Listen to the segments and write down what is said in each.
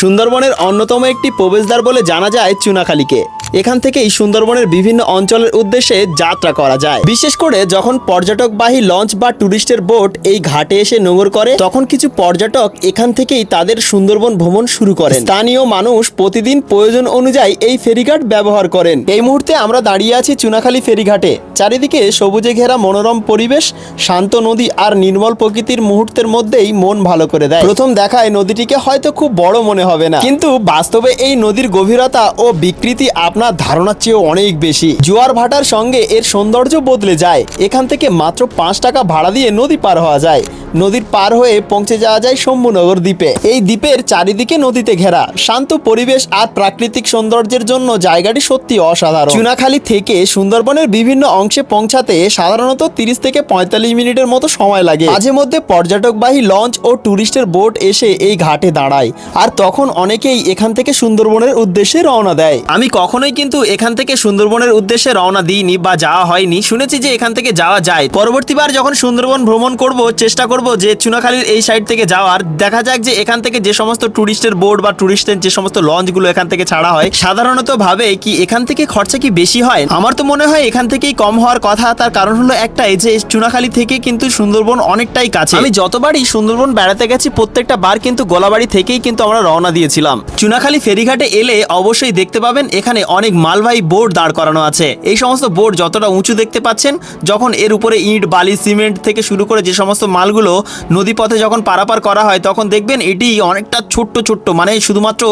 সুন্দরবনের অন্যতম একটি প্রবেশদ্বার বলে জানা যায় চুনাখালীকে। এখান থেকেই সুন্দরবনের বিভিন্ন অঞ্চলের উদ্দেশ্যে যাত্রা করা যায়। বিশেষ করে যখন পর্যটকবাহী লঞ্চ বা টুরিস্টের বোট এই ঘাটে এসে নোঙর করে, তখন কিছু পর্যটক এখান থেকেই তাদের সুন্দরবন ভ্রমণ শুরু করেন। স্থানীয় মানুষ প্রতিদিন প্রয়োজন অনুযায়ী এই ফেরিঘাট ব্যবহার করেন। এই মুহূর্তে আমরা দাঁড়িয়ে আছি চুনাখালী ফেরিঘাটে। চারিদিকে সবুজে ঘেরা মনোরম পরিবেশ, শান্ত নদী আর নির্মল প্রকৃতির মুহূর্তের মধ্যেই মন ভালো করে দেয়। প্রথম দেখায় নদীটিকে হয়তো খুব বড় মনে হবে না, কিন্তু বাস্তবে এই নদীর গভীরতা ও বিকৃতি আপনার ধারণার চেয়েও অনেক বেশি। জোয়ার ভাটার সঙ্গে এর সৌন্দর্য বদলে যায়। এখান থেকে মাত্র 5 টাকা ভাড়া দিয়ে নদী পার হওয়া যায়। নদীর পার হয়ে পৌঁছে যাওয়া যায় শম্ভুনগর দ্বীপে। এই দ্বীপের চারিদিকে নদীতে ঘেরা, শান্ত পরিবেশ আর প্রাকৃতিক সৌন্দর্যের জন্য জায়গাটি সত্যি অসাধারণ। চুনাখালী থেকে সুন্দরবনের বিভিন্ন অংশে পৌঁছাতে সাধারণত 30 থেকে 45 মিনিটের মতো সময় লাগে। মাঝে মধ্যে পর্যটকবাহী লঞ্চ ও টুরিস্টের বোট এসে এই ঘাটে দাঁড়ায়, আর তখন অনেকেই এখান থেকে সুন্দরবনের উদ্দেশ্যে রওনা দেয়। আমি কখনোই কিন্তু এখান থেকে সুন্দরবনের উদ্দেশ্যে রওনা দিইনি বা যাওয়া হয়নি। শুনেছি যে এখান থেকে যাওয়া যায়। পরবর্তীবার যখন সুন্দরবন ভ্রমণ করব, চেষ্টা করব যে চুনাখালীর এই সাইড থেকে যাওয়ার। দেখা যাক যে এখান থেকে যে সমস্ত টুরিস্টের বোট বা টুরিস্টের যে সমস্ত লঞ্চগুলো এখান থেকে ছাড়া হয়, সাধারণত ভাবে কি এখান থেকে খরচা কি বেশি হয়? আমার তো মনে হয় এখান থেকেই কম হওয়ার কথা। তার কারণ হলো একটাই, যে চুনাখালী থেকে কিন্তু সুন্দরবন অনেকটাই কাছে। আমি যতবারই সুন্দরবন বেড়াতে গেছি, প্রত্যেকটা বার কিন্তু গোলাবাড়ি থেকেই কিন্তু আমরা রওনা দিয়েছিলাম। চুনাখালী ফেরিঘাটে এলে অবশ্যই দেখতে পাবেন এখানে অনেক মালবাহী বোট দাঁড় করানো আছে। এই সমস্ত বোট যতটা উঁচু দেখতে পাচ্ছেন, যখন এর উপরে ইট, বালি, সিমেন্ট থেকে শুরু করে যে সমস্ত মালগুলো নদীপথে যখন পারাপার করা হয়, তখন দেখবেন এটি অনেকটা ছোট্ট ছোট্ট, মানে শুধুমাত্র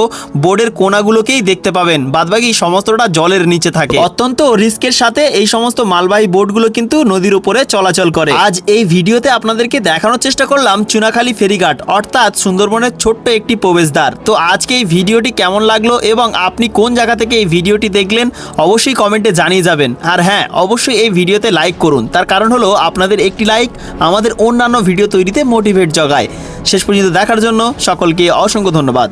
বোর্ডের কোনাগুলোকেই দেখতে পাবেন, বাদবাকি সমস্তটা জলের নিচে থাকে। অত্যন্ত রিস্কের সাথে এই সমস্ত মালবাহী বোটগুলো কিন্তু নদীর উপরে চলাচল করে। আজ এই ভিডিওতে আপনাদেরকে দেখানোর চেষ্টা করলাম চুনাখালী ফেরিঘাট, অর্থাৎ সুন্দরবনের ছোট্ট একটি প্রবেশদ্বার। তো আজকে এই ভিডিওটি কেমন লাগলো এবং আপনি কোন জায়গা থেকে এই ভিডিওটি দেখলেন, অবশ্যই কমেন্টে জানিয়ে যাবেন। আর হ্যাঁ, অবশ্যই এই ভিডিওতে লাইক করুন। তার কারণ হলো আপনাদের একটি লাইক আমাদের অন্যান্য ভিডিও তৈরিতে মোটিভেট জগায়। শেষ পর্যন্ত দেখার জন্য সকলকে অসংখ্য ধন্যবাদ।